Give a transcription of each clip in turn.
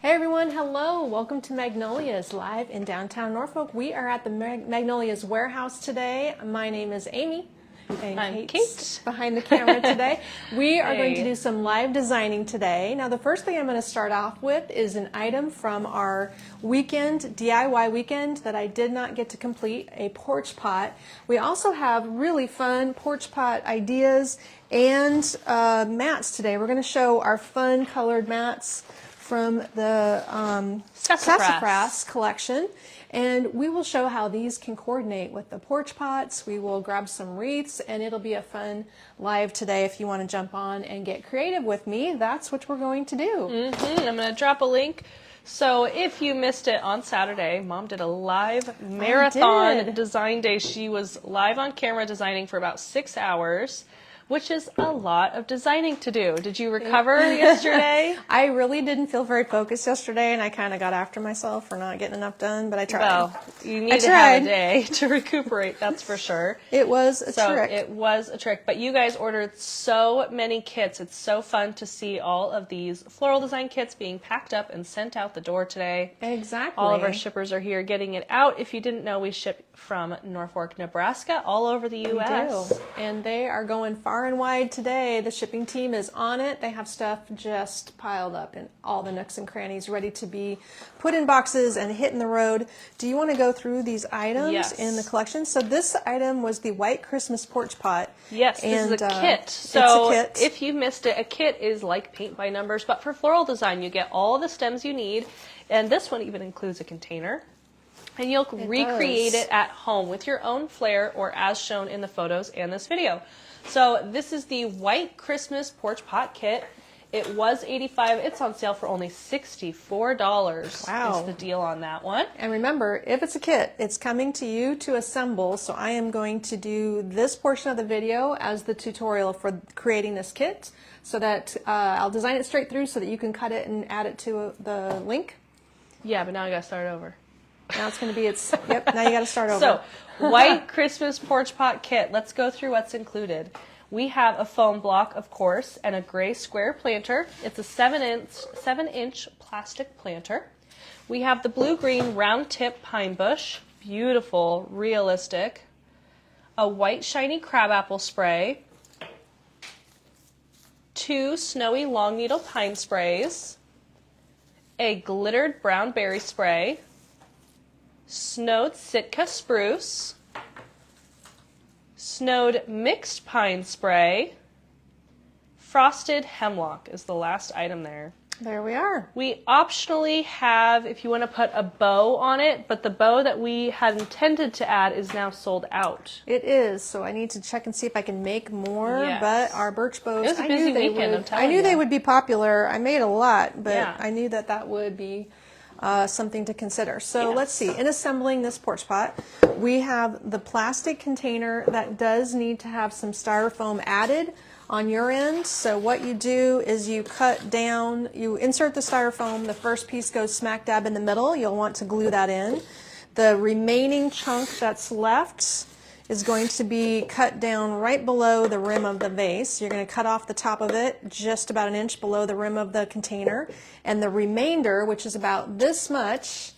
Hey everyone, hello. Welcome to Magnolias live in downtown Norfolk. We are at the Magnolias warehouse today. My name is Amy. And I'm Kate's Kate. behind the camera today. We are going to Hey. do some live designing today. Now the first thing I'm going to start off with is an item from our weekend, DIY weekend, that I did not get to complete, a porch pot. We also have really fun porch pot ideas and mats today. We're going to show our fun colored mats from the Sassafras collection, and we will show how these can coordinate with the porch pots. We will grab some wreaths, and it'll be a fun live today. If you want to jump on and get creative with me, that's what we're going to do. I'm going to drop a link. So if you missed it on Saturday, Mom did a live marathon design day. She was live on camera designing for about 6 hours, which is a lot of designing to do. Did you recover yesterday? I really didn't feel very focused yesterday, and I kind of got after myself for not getting enough done, but I tried. Well, you need to have a day to recuperate, that's for sure. It was a trick. It was a trick, but you guys ordered so many kits. It's so fun to see all of these floral design kits being packed up and sent out the door today. Exactly. All of our shippers are here getting it out. If you didn't know, we ship from Norfolk, Nebraska, all over the U.S. We do. And they are going far and wide today. The shipping team is on it. They have stuff just piled up in all the nooks and crannies, ready to be put in boxes and hit in the road. Do you want to go through these items in the collection? So this item was the white Christmas porch pot. Yes, this is a kit. So it's a kit. If you missed it, a kit is like paint by numbers, but for floral design, you get all the stems you need, and this one even includes a container. And you'll recreate it at home with your own flair or as shown in the photos and this video. So this is the white Christmas porch pot kit. It was $85. It's on sale for only $64. Wow. Is the deal on that one. And remember, if it's a kit, it's coming to you to assemble. So I am going to do this portion of the video as the tutorial for creating this kit, so that I'll design it straight through so that you can cut it and add it to the link. Yeah, but now I gotta start over. Now it's going to be yep, now you got to start over. So, white Christmas porch pot kit. Let's go through what's included. We have a foam block, of course, and a gray square planter. It's a 7-inch plastic planter. We have the blue-green round tip pine bush. Beautiful, realistic. A white shiny crabapple spray. 2 snowy long needle pine sprays. A glittered brown berry spray. Snowed Sitka spruce, snowed mixed pine spray, frosted hemlock is the last item there. There we are. We optionally have, if you want to put a bow on it, but the bow that we had intended to add is now sold out. It is, so I need to check and see if I can make more, but our birch bows, it was a busy weekend, I'm telling you. I knew they would be popular. I made a lot, but Yeah. I knew that would be something to consider. So let's see. In assembling this porch pot, we have the plastic container that does need to have some styrofoam added on your end. So what you do is you cut down, you insert the styrofoam, the first piece goes smack dab in the middle. You'll want to glue that in. The remaining chunk that's left is going to be cut down right below the rim of the vase. You're going to cut off the top of it just about an inch below the rim of the container. And the remainder, which is about this much,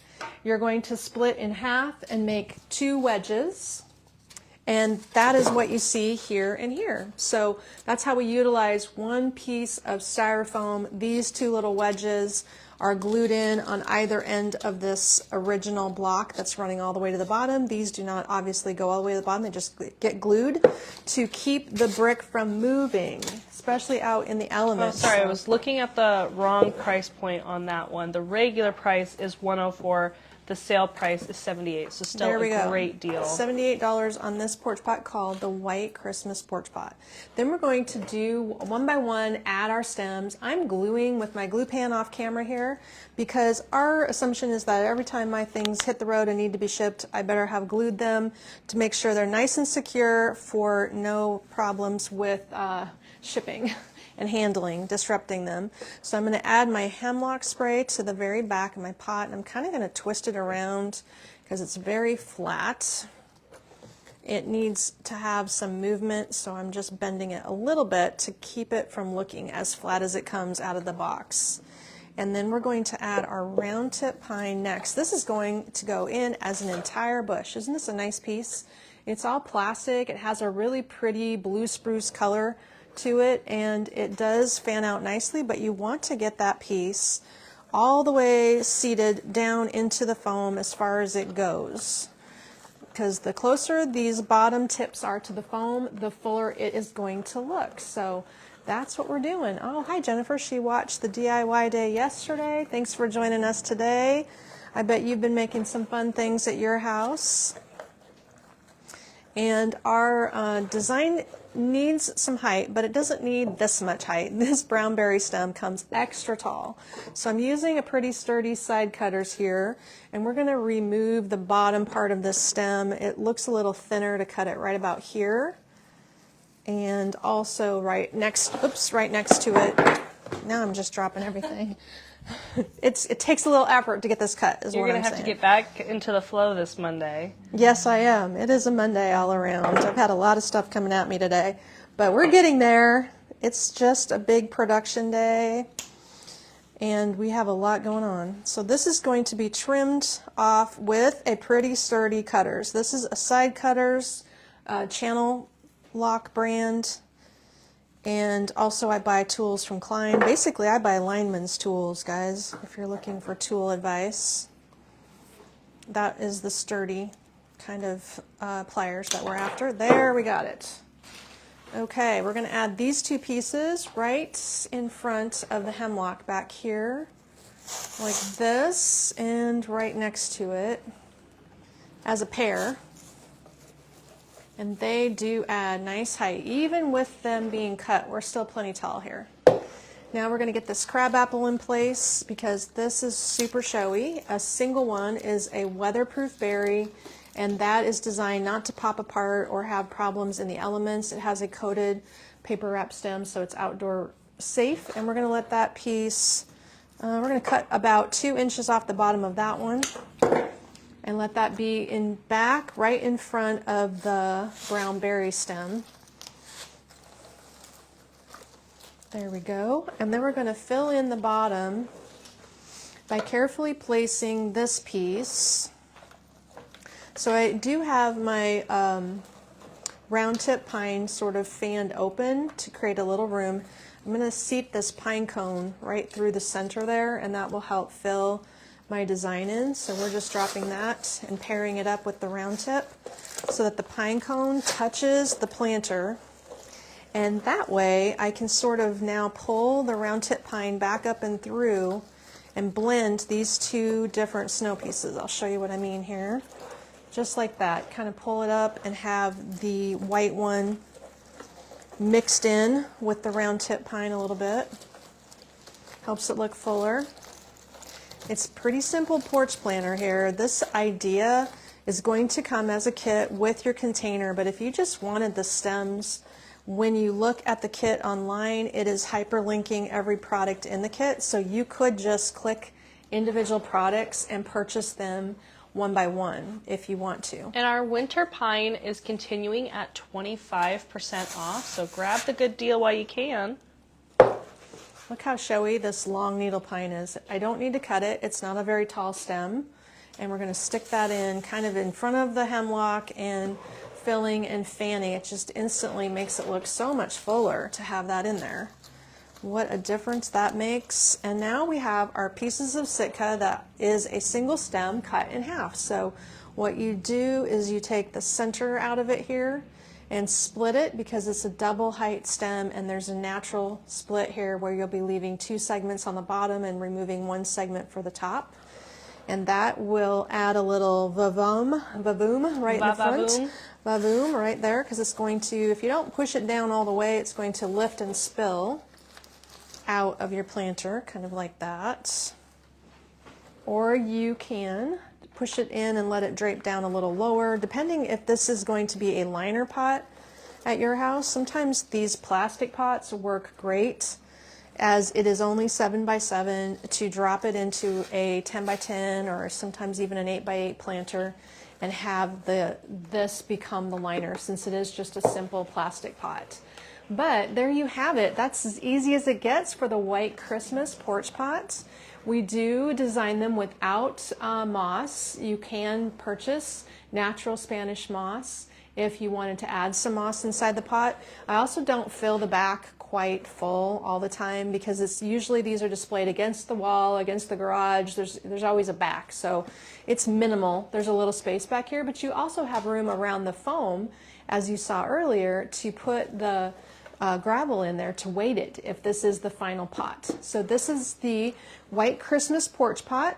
you're going to split in half and make 2 wedges. And that is what you see here and here. So that's how we utilize one piece of styrofoam. These 2 little wedges are glued in on either end of this original block that's running all the way to the bottom. These do not obviously go all the way to the bottom. They just get glued to keep the brick from moving, especially out in the elements. Oh, sorry, I was looking at the wrong price point on that one. The regular price is $104. The sale price is $78, so still a great deal. $78 on this porch pot called the White Christmas Porch Pot. Then we're going to do one by one, add our stems. I'm gluing with my glue pan off camera here because our assumption is that every time my things hit the road and need to be shipped, I better have glued them to make sure they're nice and secure for no problems with shipping and handling, disrupting them. So I'm going to add my hemlock spray to the very back of my pot, and I'm kind of going to twist it around because it's very flat. It needs to have some movement, so I'm just bending it a little bit to keep it from looking as flat as it comes out of the box. And then we're going to add our round tip pine next. This is going to go in as an entire bush. Isn't this a nice piece? It's all plastic. It has a really pretty blue spruce color to it, and it does fan out nicely, but you want to get that piece all the way seated down into the foam as far as it goes. Because the closer these bottom tips are to the foam, the fuller it is going to look. So that's what we're doing. Oh, hi Jennifer. She watched the DIY day yesterday. Thanks for joining us today. I bet you've been making some fun things at your house. And our design needs some height, but it doesn't need this much height. This brown berry stem comes extra tall. So I'm using a pretty sturdy side cutters here, and we're going to remove the bottom part of this stem. It looks a little thinner to cut it right about here. And also right next to it. Now I'm just dropping everything. It takes a little effort to get this cut, is what I'm saying. You're going to have to get back into the flow this Monday. Yes, I am. It is a Monday all around. I've had a lot of stuff coming at me today, but we're getting there. It's just a big production day, and we have a lot going on. So this is going to be trimmed off with a pretty sturdy cutters. This is a side cutters channel lock brand. And also I buy tools from Klein. Basically, I buy lineman's tools, guys, if you're looking for tool advice. That is the sturdy kind of pliers that we're after. There, we got it. Okay, we're going to add these two pieces right in front of the hemlock back here, like this, and right next to it as a pair. And they do add nice height. Even with them being cut, we're still plenty tall here. Now we're going to get this crabapple in place because this is super showy. A single one is a weatherproof berry, and that is designed not to pop apart or have problems in the elements. It has a coated paper wrap stem, so it's outdoor safe. And we're going to let that piece, we're going to cut about 2 inches off the bottom of that one. And let that be in back, right in front of the brown berry stem. There we go. And then we're going to fill in the bottom by carefully placing this piece. So I do have my round tip pine sort of fanned open to create a little room. I'm going to seat this pine cone right through the center there, and that will help fill my design in. So we're just dropping that and pairing it up with the round tip so that the pine cone touches the planter, and that way I can sort of now pull the round tip pine back up and through and blend these two different snow pieces. I'll show you what I mean here. Just like that, kind of pull it up and have the white one mixed in with the round tip pine a little bit. Helps it look fuller. It's pretty simple porch planter here. This idea is going to come as a kit with your container, but if you just wanted the stems, when you look at the kit online, it is hyperlinking every product in the kit, so you could just click individual products and purchase them one by one if you want to. And our winter pine is continuing at 25% off, so grab the good deal while you can. Look how showy this long needle pine is. I don't need to cut it. It's not a very tall stem. And we're going to stick that in kind of in front of the hemlock and filling and fanning. It just instantly makes it look so much fuller to have that in there. What a difference that makes. And now we have our pieces of Sitka that is a single stem cut in half. So what you do is you take the center out of it here and split it because it's a double height stem, and there's a natural split here where you'll be leaving 2 segments on the bottom and removing 1 segment for the top. And that will add a little vavoom right in the front. Vavoom right there, because it's going to, if you don't push it down all the way, it's going to lift and spill out of your planter, kind of like that. Or you can push it in and let it drape down a little lower, depending if this is going to be a liner pot at your house. Sometimes these plastic pots work great, as it is only 7 by 7, to drop it into a 10 by 10 or sometimes even an 8 by 8 planter and have this become the liner, since it is just a simple plastic pot. But there you have it. That's as easy as it gets for the white Christmas porch pot. We do design them without moss. You can purchase natural Spanish moss if you wanted to add some moss inside the pot. I also don't fill the back quite full all the time because it's usually these are displayed against the wall, against the garage. There's always a back, so it's minimal. There's a little space back here, but you also have room around the foam, as you saw earlier, to put the gravel in there to weight it if this is the final pot. So this is the white Christmas porch pot,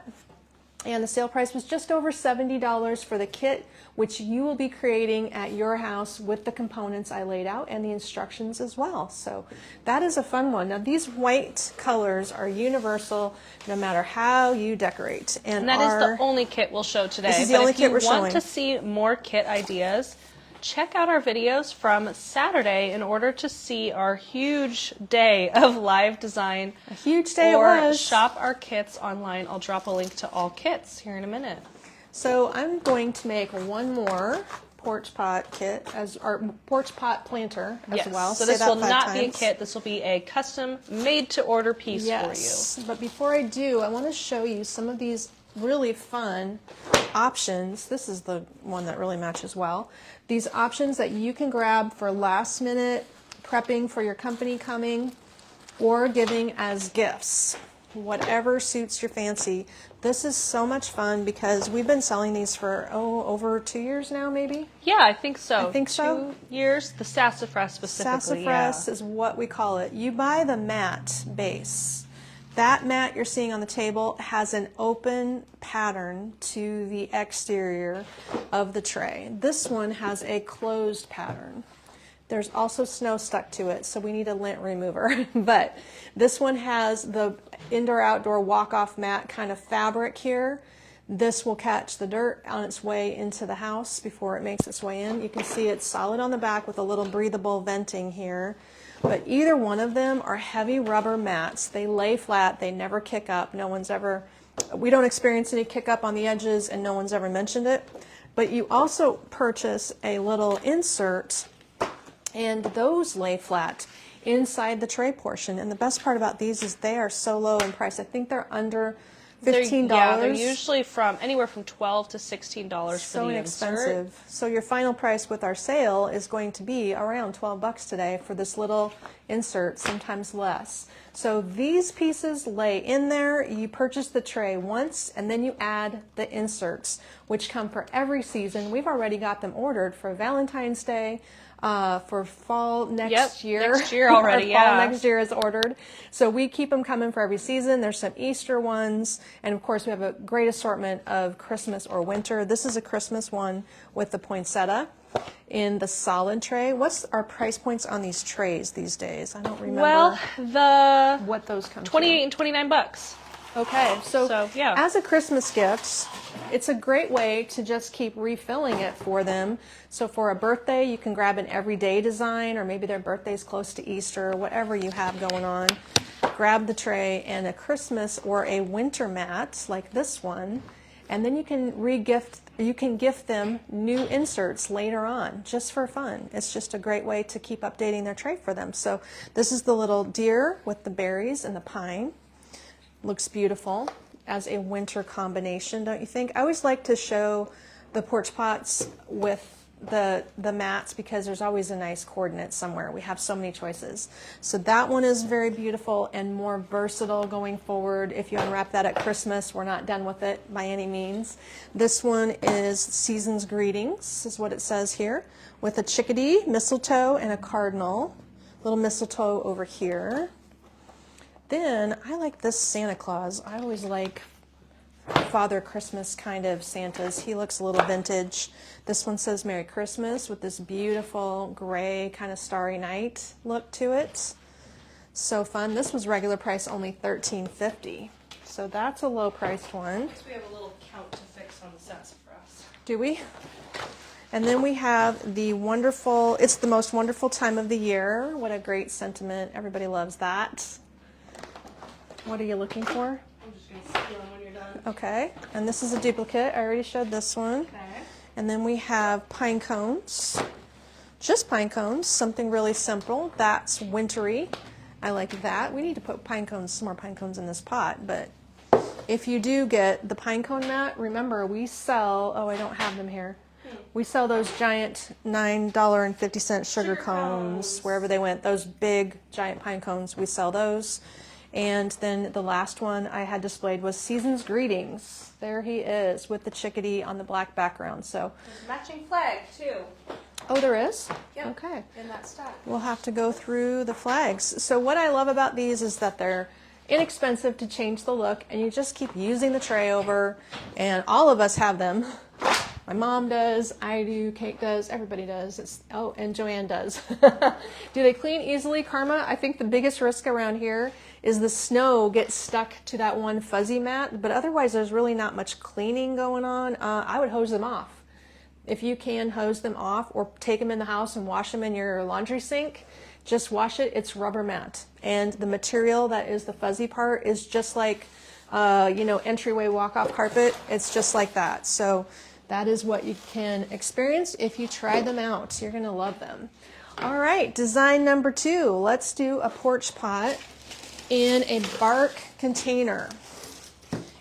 and the sale price was just over $70 for the kit, which you will be creating at your house with the components I laid out and the instructions as well. So that is a fun one. Now these white colors are universal no matter how you decorate. And that is the only kit we'll show today. This is the only kit we're showing. If you want to see more kit ideas, check out our videos from Saturday in order to see our huge day of live design. A huge day it or was. shop our kits online. I'll drop a link to all kits here in a minute. So I'm going to make one more porch pot kit as our porch pot planter as well. So this will not be a kit. This will be a custom made to order piece for you. But before I do, I want to show you some of these really fun options. This is the one that really matches well. These options that you can grab for last minute prepping for your company coming or giving as gifts. Whatever suits your fancy. This is so much fun because we've been selling these for over 2 years now, maybe? Yeah, I think so. I think so. 2 years. The sassafras specifically. Sassafras is what we call it. You buy the matte base. That mat you're seeing on the table has an open pattern to the exterior of the tray. This one has a closed pattern. There's also snow stuck to it, so we need a lint remover. But this one has the indoor-outdoor walk-off mat kind of fabric here. This will catch the dirt on its way into the house before it makes its way in. You can see it's solid on the back with a little breathable venting here. But either one of them are heavy rubber mats. They lay flat. They never kick up. We don't experience any kick up on the edges, and no one's ever mentioned it. But you also purchase a little insert, and those lay flat inside the tray portion. And the best part about these is they are so low in price. I think they're under $15. They're usually from anywhere from $12 to $16 for the so inexpensive. insert. So your final price with our sale is going to be around $12 today for this little insert, sometimes less. So these pieces lay in there. You purchase the tray once, and then you add the inserts, which come for every season. We've already got them ordered for Valentine's Day, for fall next year. Next year already, fall next year is ordered. So we keep them coming for every season. There's some Easter ones, and of course we have a great assortment of Christmas or winter. This is a Christmas one with the poinsettia in the solid tray. What's our price points on these trays these days? I don't remember. Well, what those come to. 28 and $29. Okay, so yeah. As a Christmas gift, it's a great way to just keep refilling it for them. So for a birthday, you can grab an everyday design, or maybe their birthday's close to Easter, or whatever you have going on. Grab the tray and a Christmas or a winter mat like this one, and then you can gift them new inserts later on just for fun. It's just a great way to keep updating their tray for them. So this is the little deer with the berries and the pine. Looks beautiful as a winter combination, don't you think? I always like to show the porch pots with the mats because there's always a nice coordinate somewhere. We have so many choices. So that one is very beautiful and more versatile going forward. If you unwrap that at Christmas, we're not done with it by any means. This one is Season's Greetings, is what it says here, with a chickadee, mistletoe, and a cardinal. Little mistletoe over here. Then I like this Santa Claus. I always like Father Christmas kind of Santas. He looks a little vintage. This one says Merry Christmas with this beautiful gray kind of starry night look to it. So fun. This was regular price only $13.50. So that's a low priced one. We have a little count to fix on the sassafras. Do we? And then we have the wonderful, it's the most wonderful time of the year. What a great sentiment. Everybody loves that. What are you looking for? I'm just going to steal them when you're done. Okay, and this is a duplicate. I already showed this one. Okay. And then we have pine cones. Just pine cones, something really simple. That's wintry. I like that. We need to put pine cones, some more pine cones in this pot, but if you do get the pine cone mat, remember we sell, oh, I don't have them here. We sell those giant $9.50 sugar cones wherever they went. Those big giant pine cones, we sell those. And then the last one I had displayed was Season's Greetings. There he is with the chickadee on the black background. So there's a matching flag too. Oh, there is? Yep. Okay. In that stack. We'll have to go through the flags. So what I love about these is that they're inexpensive to change the look, and you just keep using the tray over, and all of us have them. My mom does, I do, Kate does, everybody does. Oh, and Joanne does. Do they clean easily, Karma? I think the biggest risk around here is the snow gets stuck to that one fuzzy mat, but otherwise there's really not much cleaning going on. I would hose them off. If you can, hose them off or take them in the house and wash them in your laundry sink. Just wash it. It's rubber mat. And the material that is the fuzzy part is just like, entryway walk-off carpet. It's just like that. So that is what you can experience if you try them out. You're going to love them. All right, design number 2. Let's do a porch pot in a bark container.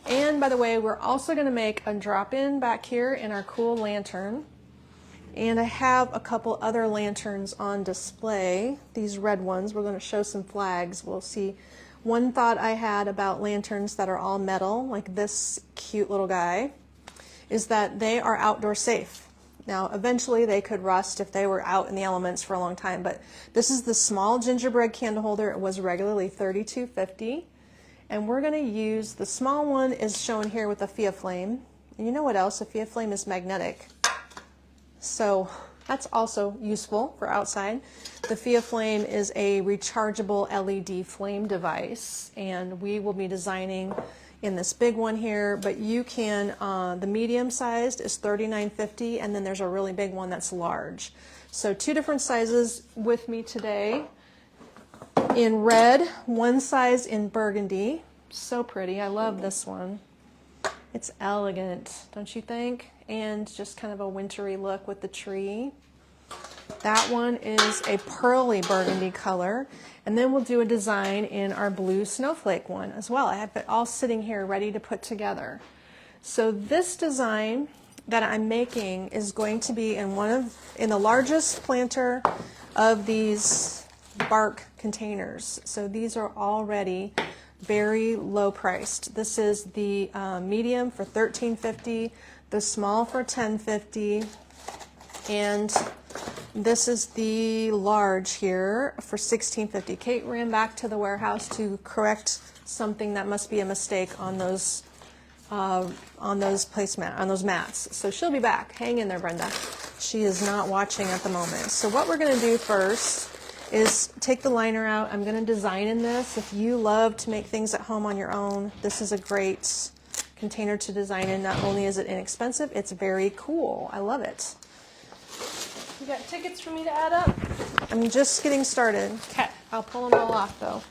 And by the way, we're also going to make a drop-in back here in our cool lantern. And I have a couple other lanterns on display, these red ones. We're going to show some flags. We'll see. One thought I had about lanterns that are all metal, like this cute little guy, is that they are outdoor safe. Now, eventually they could rust if they were out in the elements for a long time, but this is the small gingerbread candle holder. It was regularly $32.50. And we're going to use, the small one is shown here with a Fia flame. And you know what else? A Fia flame is magnetic. So that's also useful for outside. The Fia flame is a rechargeable LED flame device, and we will be designing in this big one here, but you can, the medium sized is $39.50, and then there's a really big one that's large. So 2 different sizes with me today. In red, one size in burgundy. So pretty. I love this one. It's elegant, don't you think? And just kind of a wintry look with the tree. That one is a pearly burgundy color. And then we'll do a design in our blue snowflake one as well. I have it all sitting here ready to put together. So this design that I'm making is going to be in the largest planter of these bark containers. So these are already very low priced. This is the medium for $13.50, the small for $10.50, and this is the large here for $16.50. Kate ran back to the warehouse to correct something that must be a mistake on those mats. So she'll be back. Hang in there, Brenda. She is not watching at the moment. So what we're going to do first is take the liner out. I'm going to design in this. If you love to make things at home on your own, this is a great container to design in. Not only is it inexpensive, it's very cool. I love it. You got tickets for me to add up? I'm just getting started. Okay. I'll pull them all off though.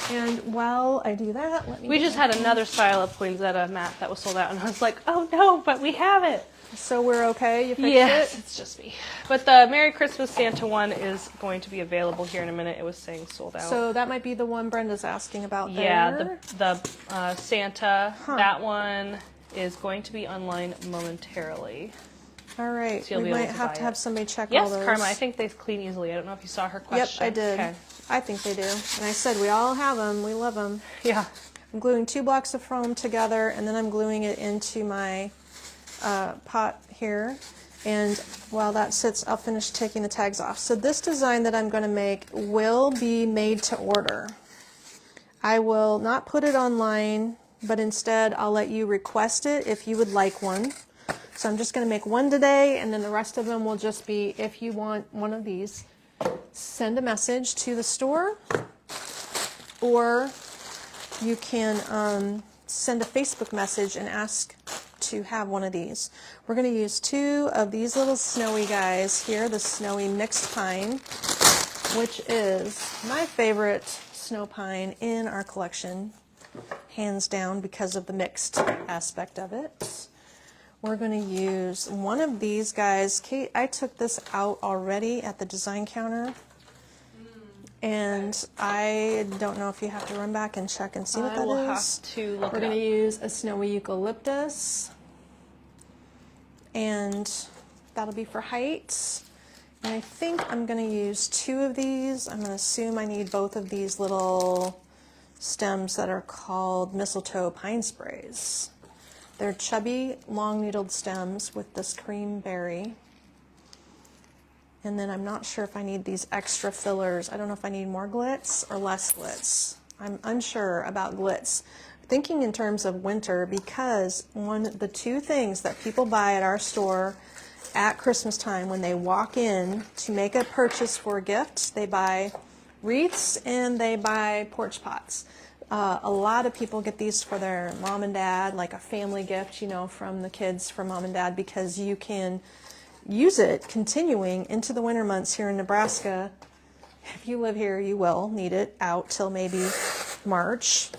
And while I do that, let me... We just had another style of poinsettia mat that was sold out, and I was like, oh no, but we have it. So we're okay? You fixed Yes, it? it's just me. But the Merry Christmas Santa one is going to be available here in a minute. It was saying sold out. So that might be the one Brenda's asking about there. Yeah, the Santa, that one is going to be online momentarily. All right. So you'll we be able might to have buy to it. have somebody check all Yes, those. Karma, I think they clean easily. I don't know if you saw her question. Yep, I did. Okay. I think they do. And I said we all have them. We love them. Yeah. I'm gluing 2 blocks of foam together, and then I'm gluing it into my pot here. And while that sits, I'll finish taking the tags off. So this design that I'm going to make will be made to order. I will not put it online, but instead I'll let you request it if you would like one. So I'm just going to make one today, and then the rest of them will just be, if you want one of these, send a message to the store, or you can send a Facebook message and ask to have one of these. We're going to use 2 of these little snowy guys here, the snowy mixed pine, which is my favorite snow pine in our collection, hands down, because of the mixed aspect of it. We're going to use one of these guys. Kate, I took this out already at the design counter. And I don't know if you have to run back and check and see what that is. I will have to look We're it up. going to use a snowy eucalyptus, and that'll be for height. And I think I'm going to use 2 of these. I'm going to assume I need both of these little stems that are called mistletoe pine sprays. They're chubby, long needled stems with this cream berry. And then I'm not sure if I need these extra fillers. I don't know if I need more glitz or less glitz. I'm unsure about glitz. Thinking in terms of winter, because the 2 things that people buy at our store at Christmas time when they walk in to make a purchase for a gift, they buy wreaths and they buy porch pots. A lot of people get these for their mom and dad, like a family gift, you know, from the kids for mom and dad, because you can use it continuing into the winter months here in Nebraska. If you live here, you will need it out till maybe March,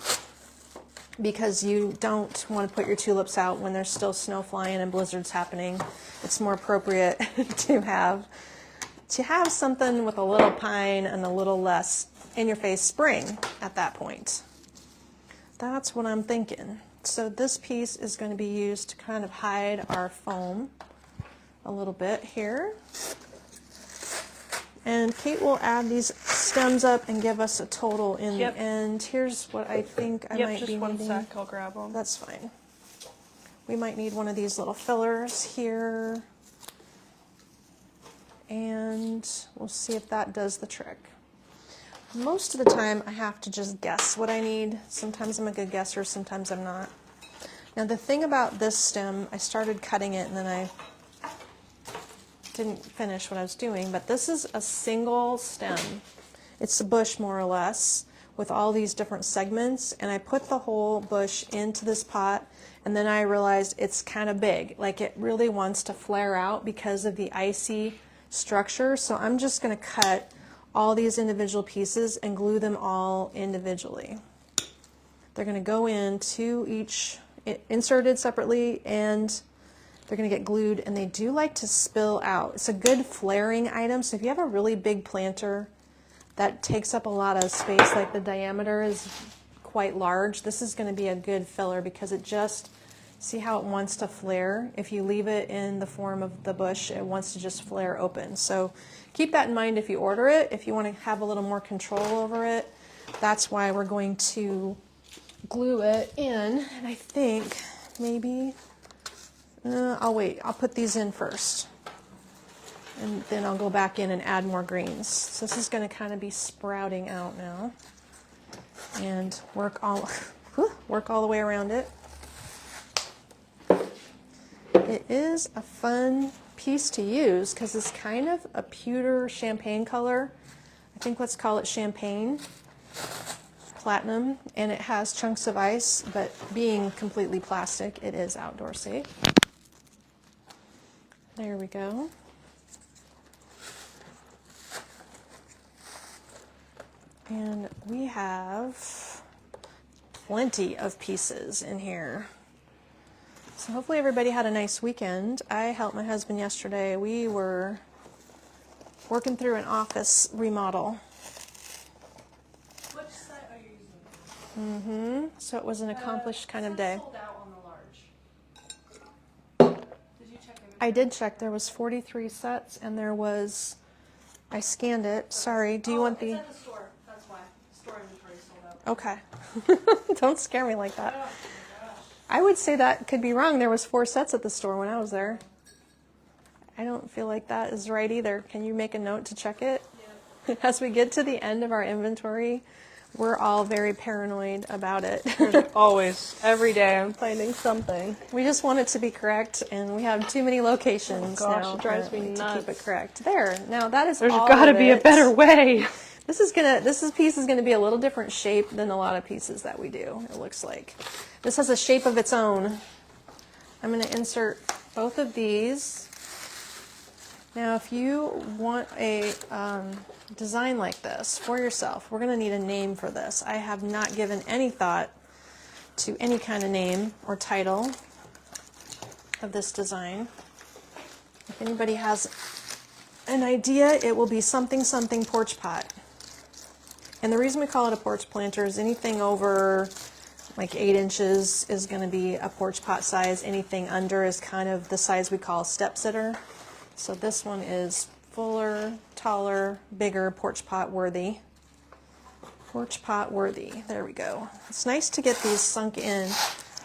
because you don't want to put your tulips out when there's still snow flying and blizzards happening. It's more appropriate to have something with a little pine and a little less in-your-face spring at that point. That's what I'm thinking. So this piece is going to be used to kind of hide our foam a little bit here. And Kate will add these stems up and give us a total in the end. Here's what I think I might be needing. Just one sec, I'll grab them. That's fine. We might need one of these little fillers here. And we'll see if that does the trick. Most of the time I have to just guess what I need. Sometimes I'm a good guesser, sometimes I'm not. Now the thing about this stem, I started cutting it and then I didn't finish what I was doing, but this is a single stem. It's a bush more or less with all these different segments, and I put the whole bush into this pot, and then I realized it's kind of big, like it really wants to flare out because of the icy structure. So I'm just going to cut all these individual pieces and glue them all individually. They're going to go into each inserted separately, and they're going to get glued, and they do like to spill out. It's a good flaring item, so if you have a really big planter that takes up a lot of space, like the diameter is quite large, this is going to be a good filler because it just, see how it wants to flare? If you leave it in the form of the bush, it wants to just flare open. So keep that in mind if you order it. If you want to have a little more control over it, that's why we're going to glue it in. And I think maybe... I'll wait. I'll put these in first, and then I'll go back in and add more greens. So this is going to kind of be sprouting out now, and work all the way around it. It is a fun piece to use because it's kind of a pewter champagne color. I think let's call it champagne platinum, and it has chunks of ice, but being completely plastic, it is outdoor safe. There we go. And we have plenty of pieces in here. So hopefully everybody had a nice weekend. I helped my husband yesterday. We were working through an office remodel. Which set are you using? So it was an accomplished kind of day. Sold out on the large. Did you check everything? I did check. There was 43 sets, and there was, I scanned it. Sorry. Do you want the... It's at the store. That's why. Store inventory sold out. Okay. Don't scare me like that. Oh my gosh. I would say that could be wrong. There was 4 sets at the store when I was there. I don't feel like that is right either. Can you make a note to check it? Yeah. As we get to the end of our inventory, we're all very paranoid about it. There's always, every day I'm finding something. We just want it to be correct, and we have too many locations Oh gosh, now it drives me apparently, to keep nuts. it correct. There. Now that is There's all got to of be a it. better way. This piece is gonna be a little different shape than a lot of pieces that we do, it looks like. This has a shape of its own. I'm gonna insert both of these. Now if you want a design like this for yourself, we're gonna need a name for this. I have not given any thought to any kind of name or title of this design. If anybody has an idea, it will be something something porch pot. And the reason we call it a porch planter is anything over like 8 inches is going to be a porch pot size. Anything under is kind of the size we call step sitter. So this one is fuller, taller, bigger, porch pot worthy. Porch pot worthy. There we go. It's nice to get these sunk in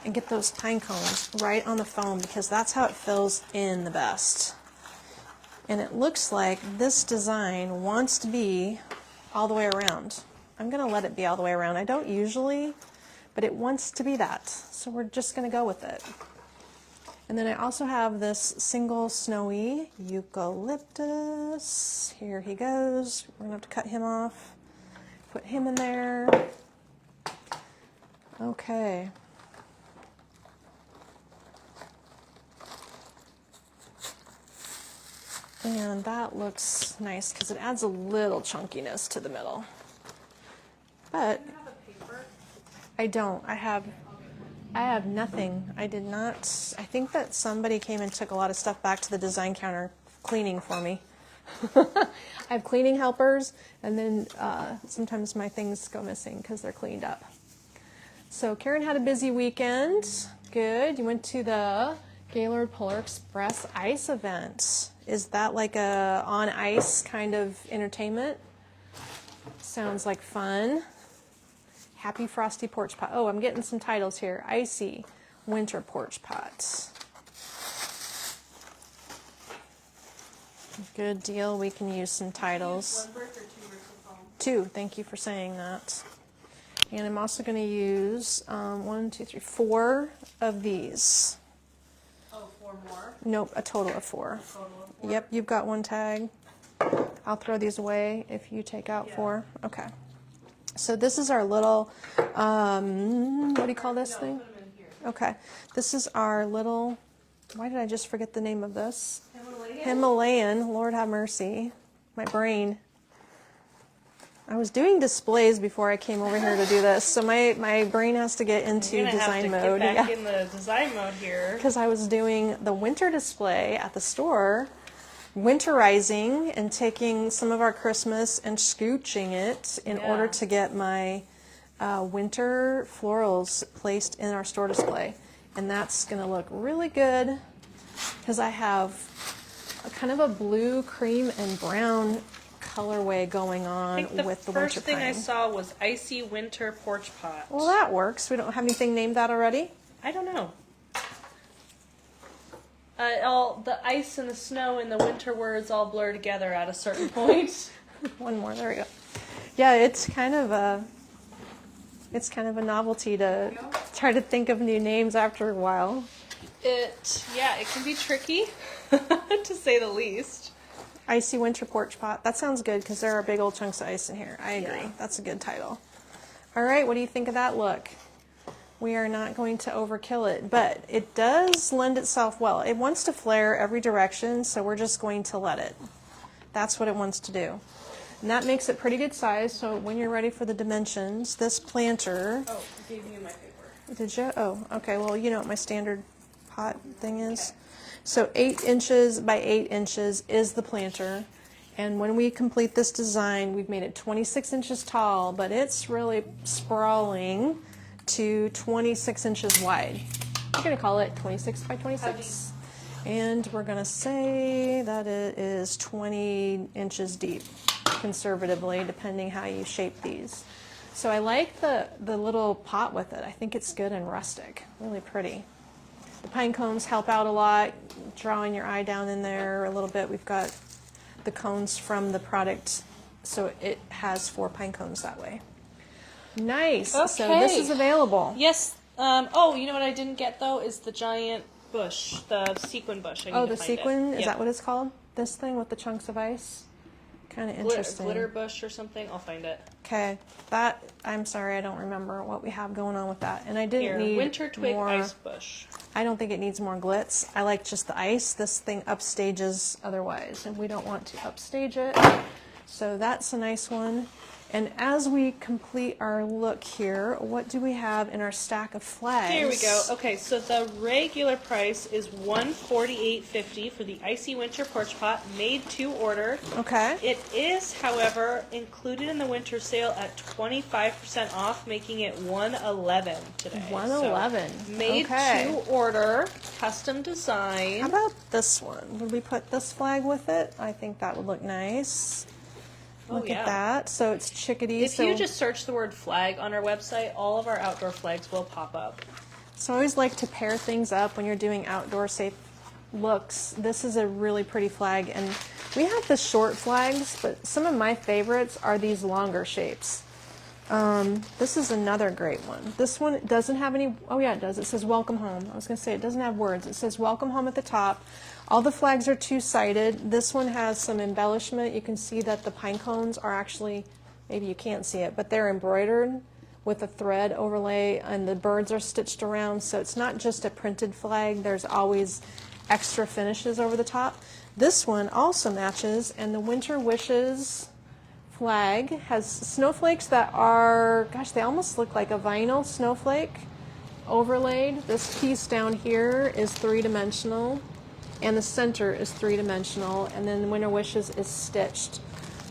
and get those pine cones right on the foam because that's how it fills in the best. And it looks like this design wants to be all the way around. I'm going to let it be all the way around. I don't usually, but it wants to be that. So we're just going to go with it. And then I also have this single snowy eucalyptus. Here he goes. We're going to have to cut him off. Put him in there. Okay. And that looks nice because it adds a little chunkiness to the middle. But Do you have a paper? I don't. I have nothing. I did not. I think that somebody came and took a lot of stuff back to the design counter cleaning for me. I have cleaning helpers, and then sometimes my things go missing because they're cleaned up. So Karen had a busy weekend. Good. You went to the Gaylord Polar Express ice event. Is that like a on ice kind of entertainment? Sounds like fun. Happy Frosty Porch Pot. Oh, I'm getting some titles here. Icy Winter Porch Pot. Good deal. We can use some titles. 1 brick or 2 bricks of foam? 2. Thank you for saying that. And I'm also going to use 1, 2, 3, 4 of these. Oh, 4 more? Nope, a total of 4. Total of 4? Yep, you've got 1 tag. I'll throw these away if you take out Yeah. 4. Okay. So this is our little, what do you call this No, thing? put 'em in here. Okay. This is our little, why did I just forget the name of this? Himalayan? Himalayan, Lord have mercy. My brain. I was doing displays before I came over here to do this, so my brain has to get into You're gonna design have to mode. get back Yeah. in the design mode here. Because I was doing the winter display at the store, winterizing and taking some of our Christmas and scooching it in Yeah. order to get my winter florals placed in our store display. And that's going to look really good because I have a kind of a blue, cream, and brown colorway going I on think the with the first winter thing I pine. saw was icy winter porch pot. Well, that works. We don't have anything named that already? I don't know. All the ice and the snow and the winter words all blur together at a certain point. One more. There we go. Yeah, it's kind of a novelty to try to think of new names after a while. It can be tricky, to say the least. Icy Winter Porch Pot. That sounds good because there are big old chunks of ice in here. I agree. Yeah. That's a good title. All right, what do you think of that look? We are not going to overkill it, but it does lend itself well. It wants to flare every direction, so we're just going to let it. That's what it wants to do. And that makes it pretty good size, so when you're ready for the dimensions, this planter... Oh, I gave you my paper. Did you? Oh, okay. Well, you know what my standard pot thing is. So 8 inches by 8 inches is the planter. And when we complete this design, we've made it 26 inches tall, but it's really sprawling to 26 inches wide. We're going to call it 26 by 26. And we're going to say that it is 20 inches deep, conservatively, depending how you shape these. So I like the little pot with it. I think it's good and rustic, really pretty. The pine cones help out a lot, drawing your eye down in there a little bit. We've got the cones from the product, so it has 4 pine cones that way. Nice. So this Okay. is available. Yes. Oh, you know what I didn't get though is the giant bush, the sequin bush. I need Oh, to the find sequin? It. Is Yeah. that what it's called? This thing with the chunks of ice? Kind of interesting. Glitter bush or something? I'll find it. Okay, that, I'm sorry, I don't remember what we have going on with that. And I didn't Here, need winter twig more, ice bush. I don't think it needs more glitz. I like just the ice. This thing upstages otherwise, and we don't want to upstage it. So that's a nice one. And as we complete our look here, what do we have in our stack of flags? Here we go. Okay, so the regular price is $148.50 for the icy winter porch pot, made to order. Okay. It is, however, included in the winter sale at 25% off, making it $111 today. $111. So, made Okay. to order, custom design. How about this one? Would we put this flag with it? I think that would look nice. Look yeah. at that. So it's chickadee. If you just search the word flag on our website, all of our outdoor flags will pop up. So I always like to pair things up when you're doing outdoor safe looks. This is a really pretty flag, and we have the short flags, but some of my favorites are these longer shapes. This is another great one. This one doesn't have any, oh yeah, it does. It says welcome home. I was going to say it doesn't have words. It says welcome home at the top. All the flags are two-sided. This one has some embellishment. You can see that the pine cones are actually, maybe you can't see it, but they're embroidered with a thread overlay, and the birds are stitched around, so it's not just a printed flag. There's always extra finishes over the top. This one also matches, and the Winter Wishes flag has snowflakes that are, gosh, they almost look like a vinyl snowflake overlaid. This piece down here is three-dimensional, and the center is three-dimensional, and then the Winter Wishes is stitched.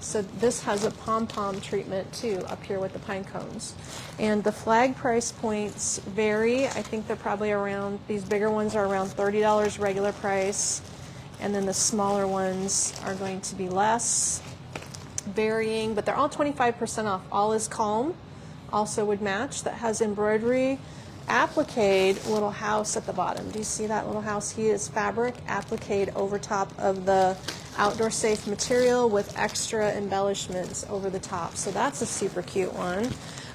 So this has a pom-pom treatment too up here with the pine cones. And the flag price points vary. I think they're probably around, these bigger ones are around $30 regular price, and then the smaller ones are going to be less, varying, but they're all 25% off. All is Calm also would match. That has embroidery, applique little house at the bottom. Do you see that little house? He is fabric applique over top of the outdoor safe material with extra embellishments over the top. So that's a super cute one.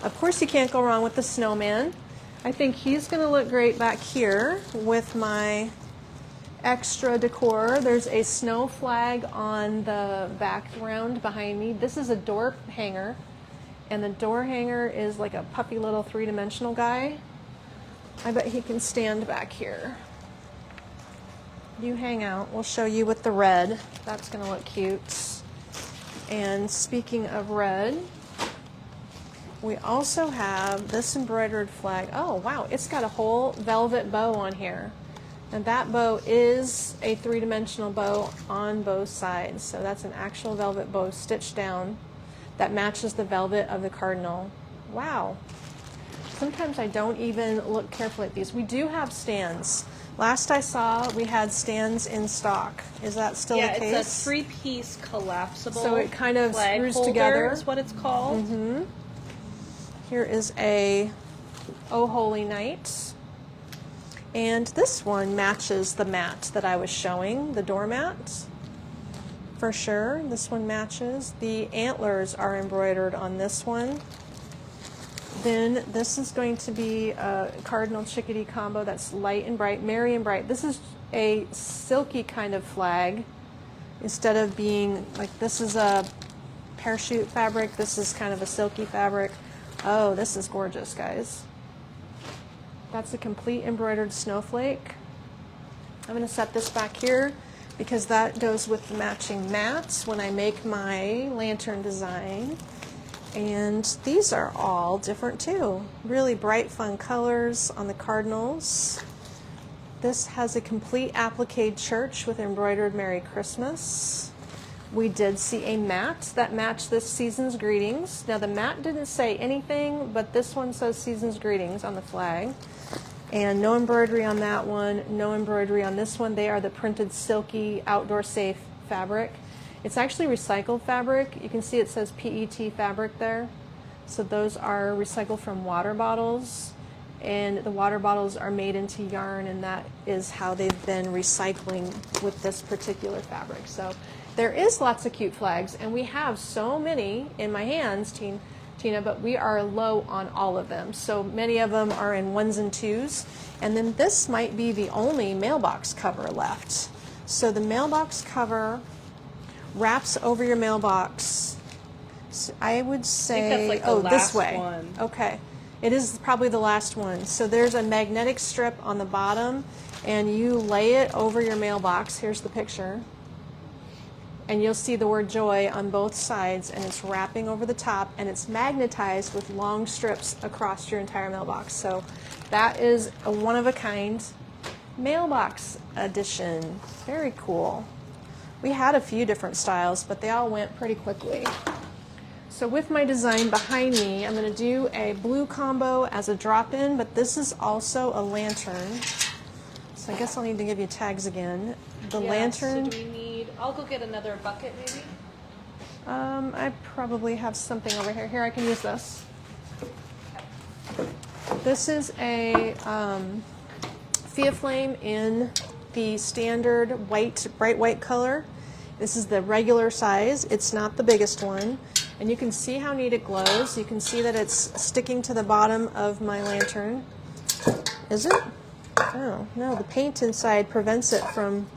Of course, you can't go wrong with the snowman. I think he's going to look great back here with my extra decor. There's a snow flag on the background behind me. This is a door hanger, and the door hanger is like a puppy little three-dimensional guy. I bet he can stand back here. You hang out. We'll show you with the red. That's going to look cute. And speaking of red, we also have this embroidered flag. Oh, wow. It's got a whole velvet bow on here. And that bow is a three-dimensional bow on both sides. So that's an actual velvet bow stitched down that matches the velvet of the cardinal. Wow. Sometimes I don't even look carefully at these. We do have stands. Last I saw, we had stands in stock. Is that still the case? Yeah, it's a three-piece collapsible. So it kind of flag screws holder together. is what it's called. Mm-hmm. Here is a Oh Holy Night. And this one matches the mat that I was showing, the doormat. For sure, this one matches. The antlers are embroidered on this one. Then this is going to be a cardinal chickadee combo that's light and bright, merry and bright. This is a silky kind of flag. Instead of being like, this is a parachute fabric, this is kind of a silky fabric. Oh, this is gorgeous, guys. That's a complete embroidered snowflake. I'm going to set this back here because that goes with the matching mats when I make my lantern design. And these are all different too. Really bright, fun colors on the cardinals. This has a complete applique church with embroidered Merry Christmas. We did see a mat that matched this season's greetings. Now the mat didn't say anything, but this one says season's greetings on the flag. And no embroidery on that one, no embroidery on this one. They are the printed silky outdoor safe fabric. It's actually recycled fabric. You can see it says PET fabric there. So those are recycled from water bottles, and the water bottles are made into yarn, and that is how they've been recycling with this particular fabric. So there is lots of cute flags, and we have so many in my hands, Tina, but we are low on all of them. So many of them are in 1s and 2s, and then this might be the only mailbox cover left. So the mailbox cover wraps over your mailbox. So I would say, I think that's like the this last way. one. Okay, it is probably the last one. So there's a magnetic strip on the bottom, and you lay it over your mailbox. Here's the picture. and you'll see the word joy on both sides, and it's wrapping over the top, and it's magnetized with long strips across your entire mailbox. So that is a one-of-a-kind mailbox edition. Very cool. We had a few different styles, but they all went pretty quickly. So with my design behind me, I'm going to do a blue combo as a drop-in, but this is also a lantern. So I guess I'll need to give you tags again. The lantern. So do we need, I'll go get another bucket maybe. I probably have something over here. Here, I can use this. This is a Fia Flame in the standard white, bright white color. This is the regular size. It's not the biggest one. And you can see how neat it glows. You can see that it's sticking to the bottom of my lantern. Is it? Oh, no, the paint inside prevents it from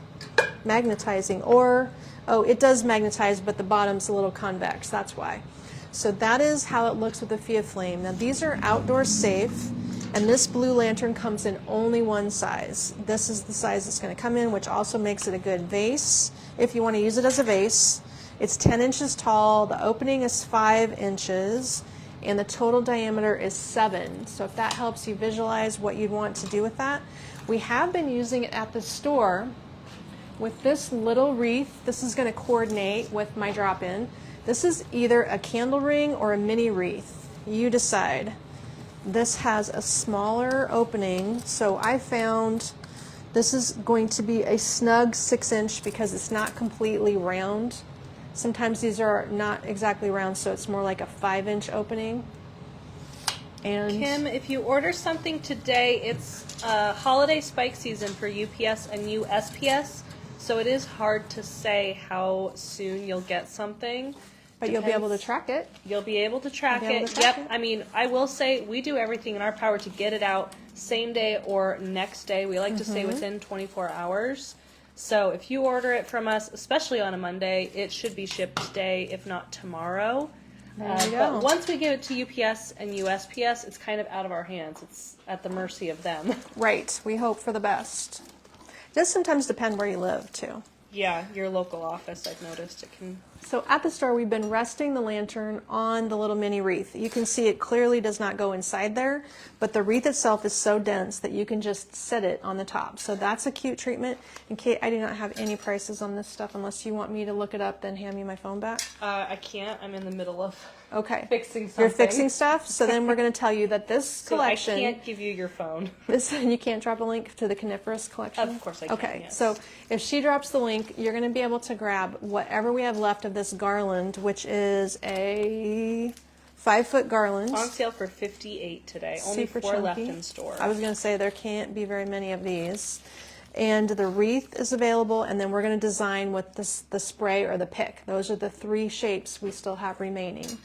magnetizing. Or, oh, it does magnetize, but the bottom's a little convex. That's why. So that is how it looks with the Fia Flame. Now, these are outdoor safe, and this blue lantern comes in only one size. This is the size it's going to come in, which also makes it a good vase if you want to use it as a vase. It's 10 inches tall, the opening is 5 inches, and the total diameter is 7. So if that helps you visualize what you'd want to do with that. We have been using it at the store with this little wreath. This is going to coordinate with my drop-in. This is either a candle ring or a mini wreath. You decide. This has a smaller opening, so I found this is going to be a snug 6-inch because it's not completely round. Sometimes these are not exactly round, so it's more like a 5-inch opening. And Kim, if you order something today, it's holiday spike season for UPS and USPS, so it is hard to say how soon you'll get something. But you'll be able to track it. You'll be able to track it. Yep. I mean, I will say we do everything in our power to get it out same day or next day. We like to say within 24 hours. So if you order it from us, especially on a Monday, it should be shipped today, if not tomorrow. There you go. But once we give it to UPS and USPS, it's kind of out of our hands. It's at the mercy of them. Right. We hope for the best. It does sometimes depend where you live, too. Yeah, your local office, I've noticed it can. So at the store, we've been resting the lantern on the little mini wreath. You can see it clearly does not go inside there, but the wreath itself is so dense that you can just set it on the top. So that's a cute treatment. And Kate, I do not have any prices on this stuff unless you want me to look it up, then hand me my phone back. I can't. I'm in the middle of fixing something. You're fixing stuff? So then we're going to tell you that this collection... I can't give you your phone. You can't drop a link to the coniferous collection? Of course I can, Okay, yes. so if she drops the link, you're going to be able to grab whatever we have left of this garland, which is a 5-foot garland. On sale for $58 today. Only Super 4 left chunky. in store. I was going to say there can't be very many of these. And the wreath is available, and then we're going to design with the spray or the pick. Those are the 3 shapes we still have remaining.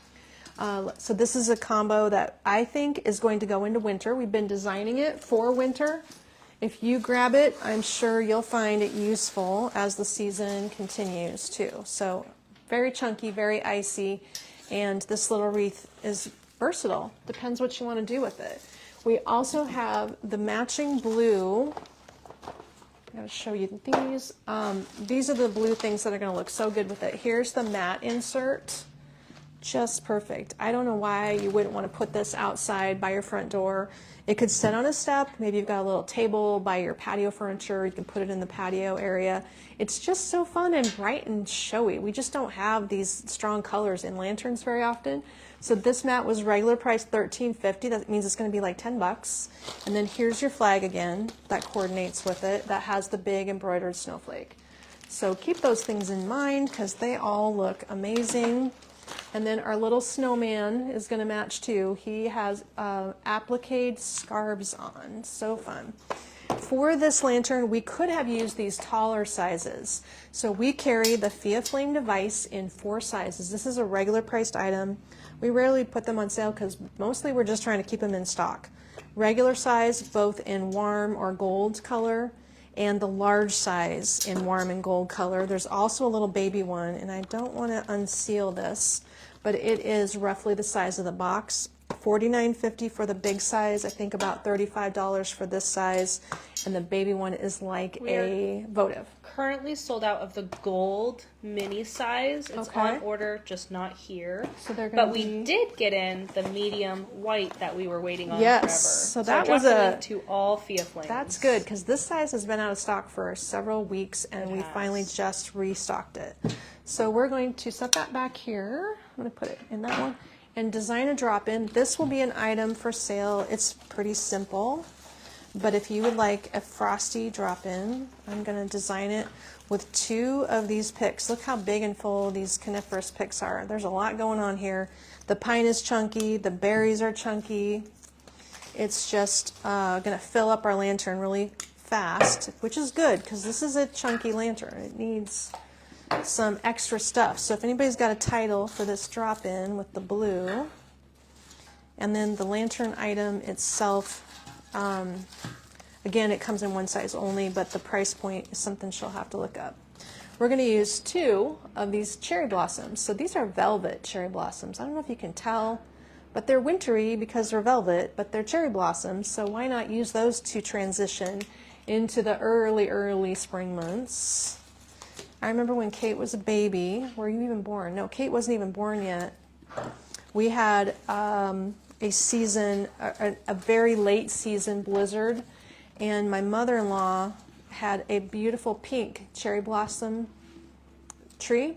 So this is a combo that I think is going to go into winter. We've been designing it for winter. If you grab it, I'm sure you'll find it useful as the season continues too. So very chunky, very icy, and this little wreath is versatile. Depends what you want to do with it. We also have the matching blue. I'm going to show you these. These are the blue things that are going to look so good with it. Here's the matte insert. Just perfect. I don't know why you wouldn't want to put this outside by your front door. It could sit on a step. Maybe you've got a little table by your patio furniture. You can put it in the patio area. It's just so fun and bright and showy. We just don't have these strong colors in lanterns very often. So this mat was regular price $13.50. That means it's going to be like $10. And then here's your flag again that coordinates with it. That has the big embroidered snowflake. So keep those things in mind because they all look amazing. And then our little snowman is going to match too. He has applique scarves on. So fun. For this lantern, we could have used these taller sizes. So we carry the Fia Flame device in 4 sizes. This is a regular priced item. We rarely put them on sale because mostly we're just trying to keep them in stock. Regular size, both in warm or gold color, and the large size in warm and gold color. There's also a little baby one, and I don't want to unseal this, but it is roughly the size of the box. $49.50 for the big size. I think about $35 for this size, and the baby one is like a votive. Currently sold out of the gold mini size. It's Okay. on order, just not here. So they're gonna But we did get in the medium white that we were waiting on Yes, forever. so I that dropped was the a- link to all Fia Flames. That's good, because this size has been out of stock for several weeks, and we has. finally just restocked it. So we're going to set that back here. I'm going to put it in that one. And design a drop-in. This will be an item for sale. It's pretty simple. But if you would like a frosty drop-in, I'm going to design it with 2 of these picks. Look how big and full these coniferous picks are. There's a lot going on here. The pine is chunky. The berries are chunky. It's just going to fill up our lantern really fast, which is good because this is a chunky lantern. It needs some extra stuff. So if anybody's got a title for this drop-in with the blue, and then the lantern item itself, again, it comes in one size only, but the price point is something she'll have to look up. We're going to use 2 of these cherry blossoms. So these are velvet cherry blossoms. I don't know if you can tell, but they're wintry because they're velvet, but they're cherry blossoms. So why not use those to transition into the early spring months? I remember when Kate was a baby. Were you even born? No, Kate wasn't even born yet. We had a very late season blizzard, and my mother-in-law had a beautiful pink cherry blossom tree,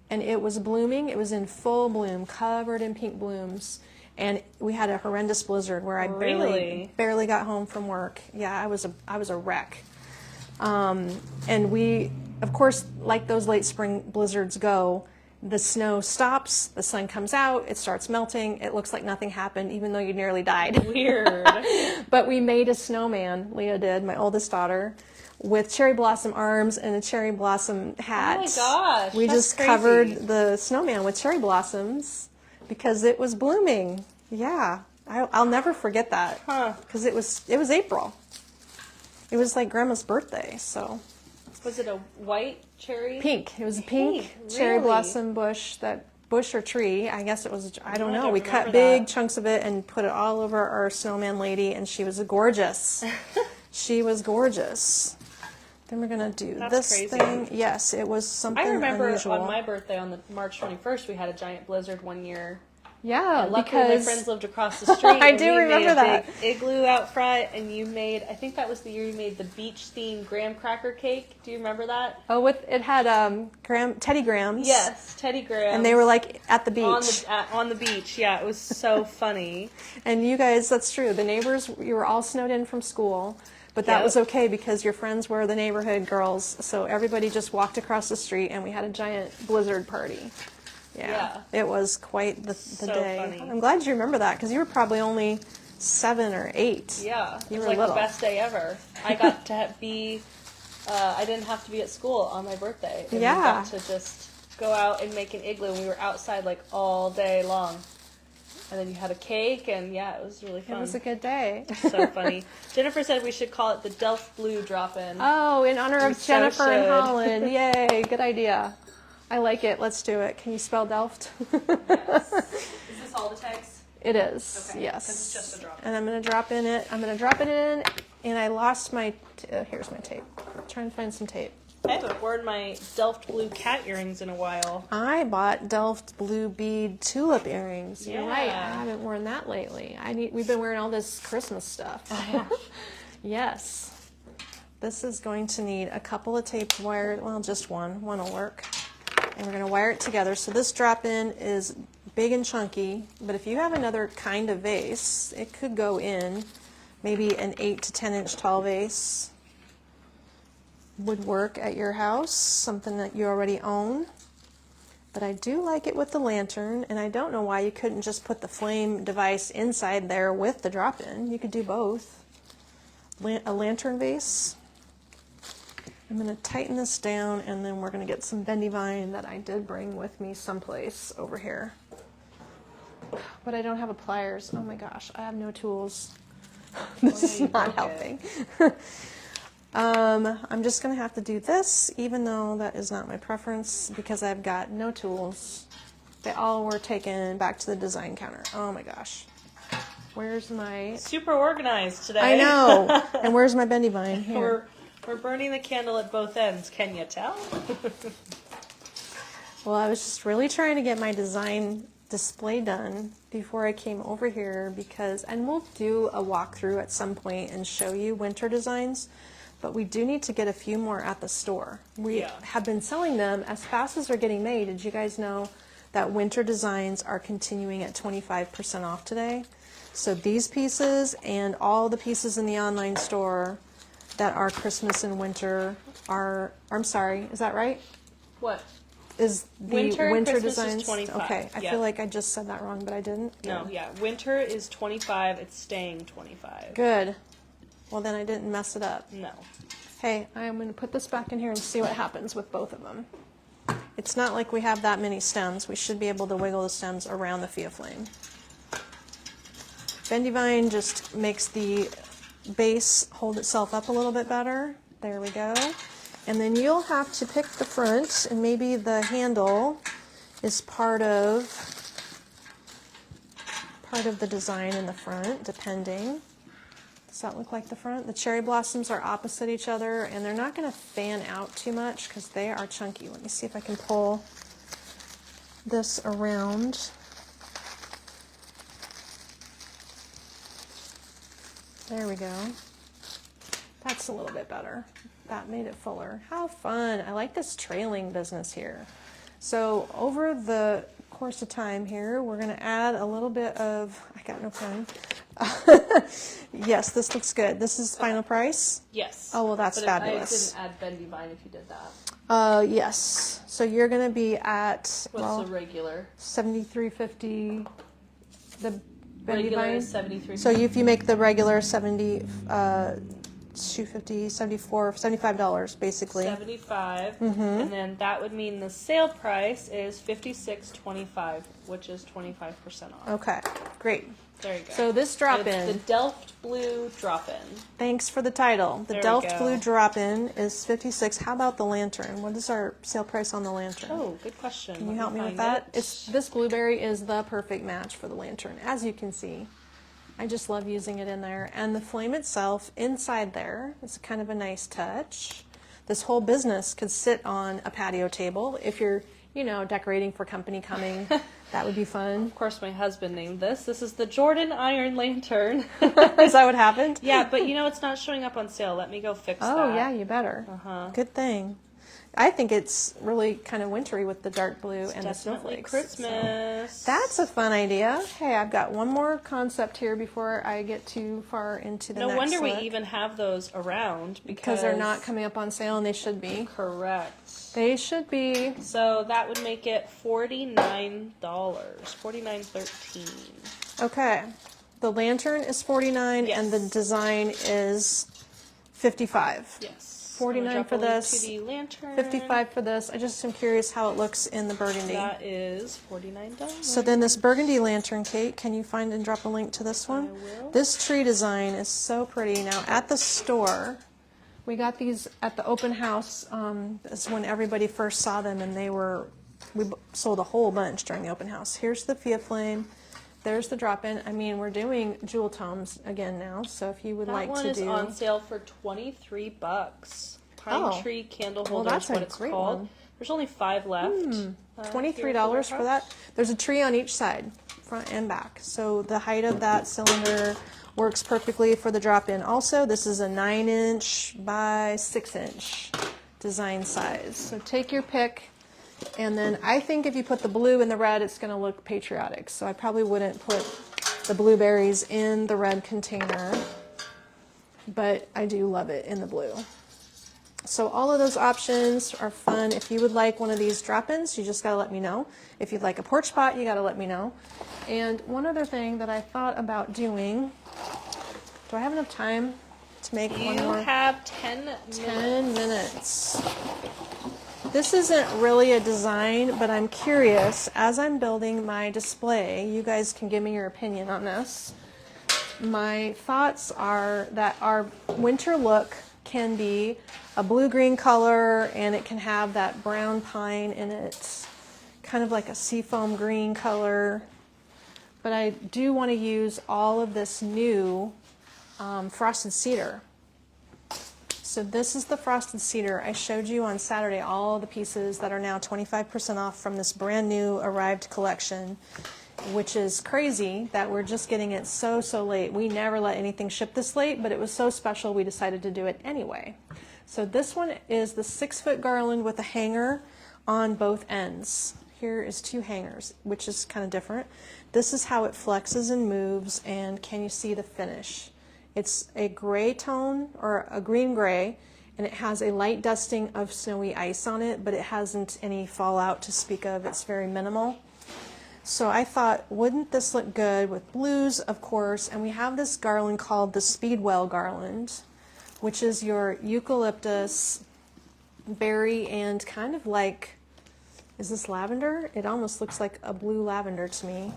and it was blooming. It was in full bloom, covered in pink blooms, and we had a horrendous blizzard where I barely got home from work. Yeah, I was a wreck. And we, of course, like those late spring blizzards go, the snow stops, the sun comes out, it starts melting, it looks like nothing happened, even though you nearly died. Weird. But we made a snowman, Leah did, my oldest daughter, with cherry blossom arms and a cherry blossom hat. Oh my gosh, We that's just crazy. covered the snowman with cherry blossoms because it was blooming. Yeah, I'll never forget that. Because it was April. It was like Grandma's birthday, so. Was it a white cherry? Pink. It was a pink cherry really? blossom bush, that bush or tree. I guess it was, I don't know. We cut remember big that. chunks of it and put it all over our snowman lady, and she was gorgeous. She was gorgeous. Then we're going to do That's this crazy. thing. Yes, it was something I remember unusual. on my birthday on the March 21st, we had a giant blizzard one year. Yeah, And luckily my because friends lived across the street. I and do we remember made a that. big igloo out front, and you made, I think that was the year you made the beach-themed graham cracker cake. Do you remember that? Oh, it had Teddy Grahams. Yes, Teddy Graham. And they were like at the beach. On the beach, yeah. It was so funny. And you guys, that's true. The neighbors, you were all snowed in from school, but that Yep. was okay because your friends were the neighborhood girls. So everybody just walked across the street, and we had a giant blizzard party. Yeah. It was quite the So day. funny. I'm glad you remember that because you were probably only 7 or 8. Yeah, You it was were like little. the best day ever. I got to be, I didn't have to be at school on my birthday. And Yeah. we got to just go out and make an igloo, and we were outside like all day long. And then you had a cake, and yeah, it was really fun. It was a good day. So funny. Jennifer said we should call it the Delft Blue Drop-In. Oh, in honor We of so Jennifer and should. Holland. Yay, good idea. I like it. Let's do it. Can you spell Delft? Yes. Is this all the text? It is, Okay, yes. 'cause it's just a drop-in. And I'm going to drop in it. I'm going to drop it in, and I lost my, here's my tape. Trying to find some tape. I haven't worn my Delft Blue cat earrings in a while. I bought Delft blue bead tulip earrings. You're right. I Yeah. haven't worn that lately. We've been wearing all this Christmas stuff. Yes. This is going to need a couple of tape wires. Well, just one. One will work. And we're going to wire it together. So this drop-in is big and chunky, but if you have another kind of vase, it could go in. Maybe an 8 to 10 inch tall vase would work at your house, something that you already own. But I do like it with the lantern, and I don't know why you couldn't just put the flame device inside there with the drop-in. You could do both. A lantern vase. I'm going to tighten this down, and then we're going to get some bendy vine that I did bring with me someplace over here. But I don't have a pliers. Oh my gosh, I have no tools. This is not helping. I'm just going to have to do this, even though that is not my preference, because I've got no tools. They all were taken back to the design counter. Oh my gosh. Where's my... Super organized today. I know. And where's my bendy vine? Here. We're burning the candle at both ends. Can you tell? Well, I was just really trying to get my design display done before I came over here because, and we'll do a walkthrough at some point and show you winter designs, but we do need to get a few more at the store. We have been selling them as fast as they're getting made. Did you guys know that winter designs are continuing at 25% off today? So these pieces and all the pieces in the online store that are Christmas and winter are, I'm sorry, is that right? What? Is the winter Christmas designs? is 25. Okay, I feel like I just said that wrong, but I didn't. No, yeah. Winter is 25. It's staying 25. Good. Well, then I didn't mess it up. No. Hey, I'm going to put this back in here and see what happens with both of them. It's not like we have that many stems. We should be able to wiggle the stems around the Fia Flame. Bendy vine just makes the base hold itself up a little bit better. There we go. And then you'll have to pick the front, and maybe the handle is part of the design in the front, depending. Does that look like the front? The cherry blossoms are opposite each other, and they're not going to fan out too much because they are chunky. Let me see if I can pull this around. There we go. That's a little bit better. That made it fuller. How fun. I like this trailing business here. So over the course of time here, we're going to add a little bit of, I got no pen. Yes, this looks good. This is final price? Yes. Oh, well, that's fabulous. I didn't add bendy vine if you did that. Yes. So you're going to be at, What's the regular? $73.50. The bendy Regular vine? is $73. So if you make the regular 70, $250, $74, $75 basically. 75, and then that would mean the sale price is $56.25, which is 25% off. Okay, great. There you go. So this drop-in, The Delft Blue drop-in. thanks for the title. The There we Delft go. Blue drop-in is $56. How about the lantern? What is our sale price on the lantern? Oh, good question. Can you help me with that? This blueberry is the perfect match for the lantern, as you can see. I just love using it in there. And the flame itself inside there is kind of a nice touch. This whole business could sit on a patio table if you're, decorating for company coming. That would be fun. Of course, my husband named this. This is the Jordan Iron Lantern. Is that what happened? Yeah, but it's not showing up on sale. Let me go fix that. Oh, yeah, you better. Good thing. I think it's really kind of wintry with the dark blue and the snowflakes. Christmas. So that's a fun idea. Hey, I've got one more concept here before I get too far into the next No wonder look. we even have those around Because they're not coming up on sale, and they should be. Correct. They should be. So that would make it $49, $49.13. Okay. The lantern is $49, Yes. and the design is $55. Yes. $49 for this. To the lantern. $55 for this. I just am curious how it looks in the burgundy. That is $49. So then this burgundy lantern, Kate, can you find and drop a link to this one? I will. This tree design is so pretty. Now at the store, we got these at the open house. That's when everybody first saw them, and we sold a whole bunch during the open house. Here's the Fia Flame. There's the drop-in. I mean, we're doing jewel tomes again now, so if you would like to do... That one is on sale for $23. Pine Tree Candle Holder that's is what a it's great called. one. There's only 5 left. $23 for that. There's a tree on each side, front and back. So the height of that cylinder works perfectly for the drop-in. Also, this is a 9-inch by 6-inch design size. So take your pick. And then I think if you put the blue in the red, it's going to look patriotic. So I probably wouldn't put the blueberries in the red container, but I do love it in the blue. So all of those options are fun. If you would like one of these drop-ins, you just got to let me know. If you'd like a porch pot, you got to let me know. And one other thing that I thought about doing, do I have enough time to make one more? You have 10 minutes. 10 minutes. This isn't really a design, but I'm curious, as I'm building my display, you guys can give me your opinion on this. My thoughts are that our winter look can be a blue-green color, and it can have that brown pine in it, kind of like a seafoam green color. but I do want to use all of this new frosted cedar. So this is the frosted cedar. I showed you on Saturday all the pieces that are now 25% off from this brand new arrived collection, which is crazy that we're just getting it so late. We never let anything ship this late, but it was so special we decided to do it anyway. So this one is the 6-foot garland with a hanger on both ends. Here is 2 hangers, which is kind of different. This is how it flexes and moves, and can you see the finish? It's a gray tone, or a green gray, and it has a light dusting of snowy ice on it, but it hasn't any fallout to speak of. It's very minimal. So I thought, wouldn't this look good with blues, of course, and we have this garland called the Speedwell garland, which is your eucalyptus, berry, and kind of like, is this lavender? It almost looks like a blue lavender to me.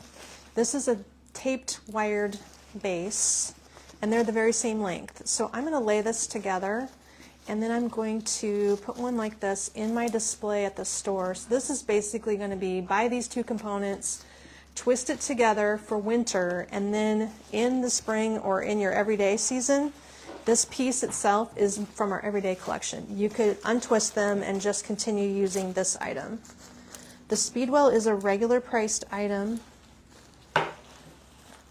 This is a taped wired base, and they're the very same length. So I'm going to lay this together, and then I'm going to put one like this in my display at the store. So this is basically going to be, buy these 2 components, twist it together for winter, and then in the spring or in your everyday season, this piece itself is from our everyday collection. You could untwist them and just continue using this item. The Speedwell is a regular priced item,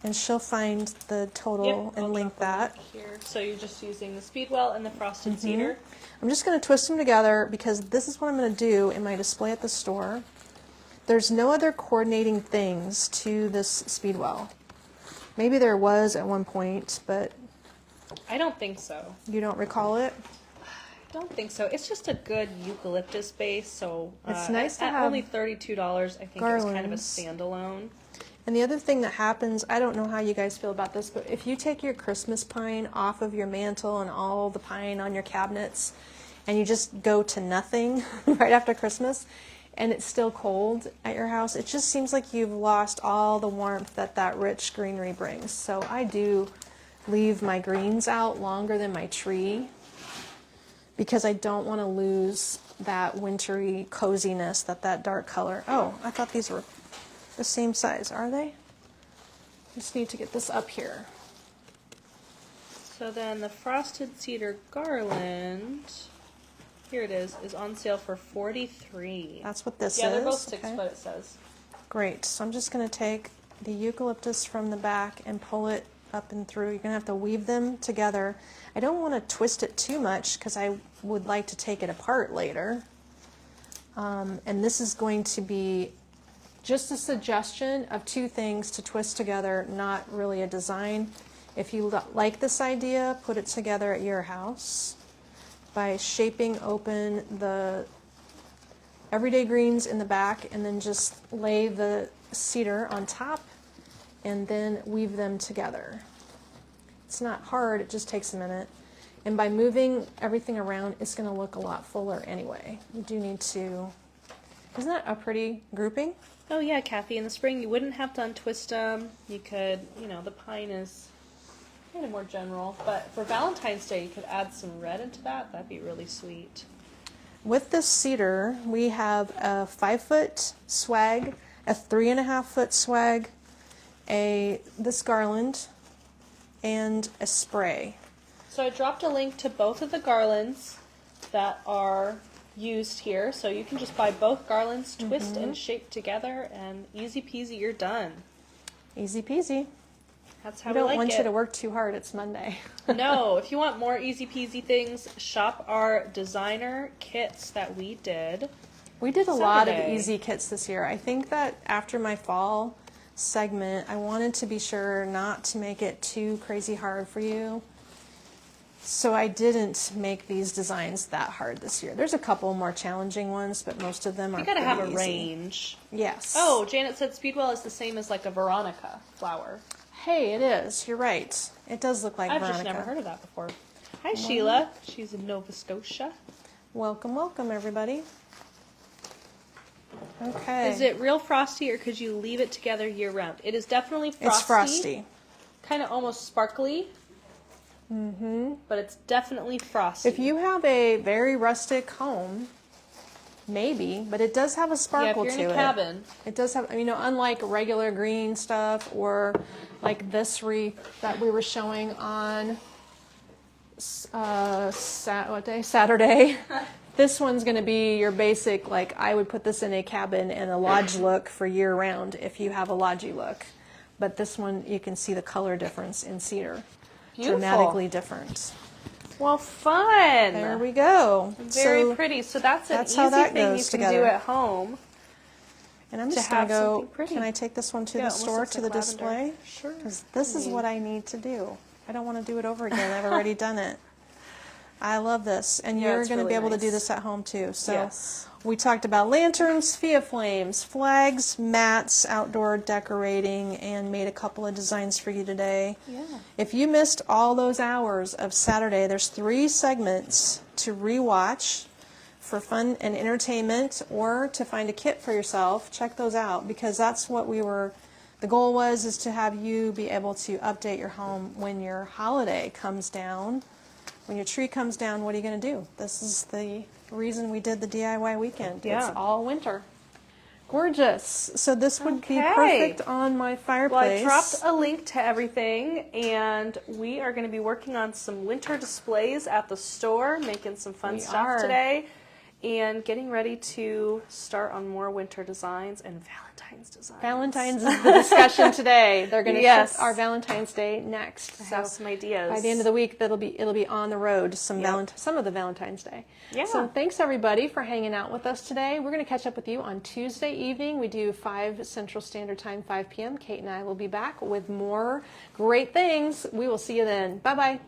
and she'll find the total and link that. Here. So you're just using the Speedwell and the frosted cedar. I'm just going to twist them together because this is what I'm going to do in my display at the store. There's no other coordinating things to this Speedwell. Maybe there was at one point, but I don't think so. you don't recall it? I don't think so. It's just a good eucalyptus base, so It's nice to at have only $32, I think it's kind of a garlands. standalone. And the other thing that happens, I don't know how you guys feel about this, but if you take your Christmas pine off of your mantle and all the pine on your cabinets, and you just go to nothing right after Christmas, and it's still cold at your house, it just seems like you've lost all the warmth that that rich greenery brings. So I do leave my greens out longer than my tree, because I don't want to lose that wintry coziness that that dark color. Oh, I thought these were the same size, are they? Just need to get this up here. So then the frosted cedar garland, here it is on sale for $43. That's what this is. Yeah, they're both 6 okay. foot, it says. Great. So I'm just going to take the eucalyptus from the back and pull it up and through. You're going to have to weave them together. I don't want to twist it too much because I would like to take it apart later. And this is going to be just a suggestion of 2 things to twist together, not really a design. If you like this idea, put it together at your house by shaping open the everyday greens in the back and then just lay the cedar on top and then weave them together. It's not hard, it just takes a minute. And by moving everything around, it's going to look a lot fuller anyway. You do need to, isn't that a pretty grouping? Oh yeah, Kathy, in the spring you wouldn't have to untwist them. You could, the pine is kind of more general, but for Valentine's Day you could add some red into that. That'd be really sweet. With this cedar, we have a 5-foot swag, a 3.5-foot swag, this garland, and a spray. So I dropped a link to both of the garlands that are used here, so you can just buy both garlands, twist and shape together, and easy peasy, you're done. Easy peasy. That's how We don't like want it. you to work too hard. It's Monday. No, if you want more easy peasy things, shop our designer kits that we did. We did a lot of Saturday. easy kits this year. I think that after my fall segment, I wanted to be sure not to make it too crazy hard for you. So I didn't make these designs that hard this year. There's a couple more challenging ones, but most of them are You gotta have a pretty easy. range. Yes. Oh, Janet said Speedwell is the same as like a Veronica flower. Hey, it is. You're right. It does look like I've Veronica. just never heard of that before. Hi, Sheila. She's in Nova Scotia. Welcome, welcome, everybody. Okay. Is it real frosty, or could you leave it together year round? It is definitely frosty. It's frosty. Kind of almost sparkly. Mm-hmm. But it's definitely frosty. If you have a very rustic home, maybe, but it does have a Yeah, if sparkle you're to in a it. cabin. It does have, you know, unlike regular green stuff or like this wreath that we were showing on what day? Saturday. This one's going to be your basic, like I would put this in a cabin and a lodge look for year round if you have a lodgy look. But this one, you can see the color difference in cedar. Beautiful. Dramatically different. Well, fun. There we go. Very So pretty. So that's an that's easy how that thing you goes can together. do at home. And I'm to just going to have go, something pretty. can I take this one to Yeah, the it almost store, looks to the like lavender. display? Sure. Because this is what I need to do. I don't want to do it over again. I've already done it. I love this. And Yeah, you're it's going to really be able to nice. do this at home too. So Yes. we talked about lanterns, Fia flames, flags, mats, outdoor decorating, and made a couple of designs for you today. Yeah. If you missed all those hours of Saturday, there's 3 segments to rewatch for fun and entertainment, or to find a kit for yourself. Check those out, because that's what the goal was, is to have you be able to update your home when your holiday comes down. When your tree comes down, what are you going to do? This is the reason we did the DIY weekend. Yeah. It's all winter. Gorgeous. So this would be Okay. perfect on my Well, fireplace. I dropped a link to everything, and we are going to be working on some winter displays at the store, making some fun We stuff are. today, and getting ready to start on more winter designs and Valentine's designs. Valentine's is the discussion today. They're going to Yes. ship our Valentine's Day next. I have some ideas. By the end of the week, it'll be on the road. Some of the Valentine's Day. Yeah. So thanks everybody for hanging out with us today. We're going to catch up with you on Tuesday evening. We do 5 Central Standard Time, 5 p.m. Kate and I will be back with more great things. We will see you then. Bye bye.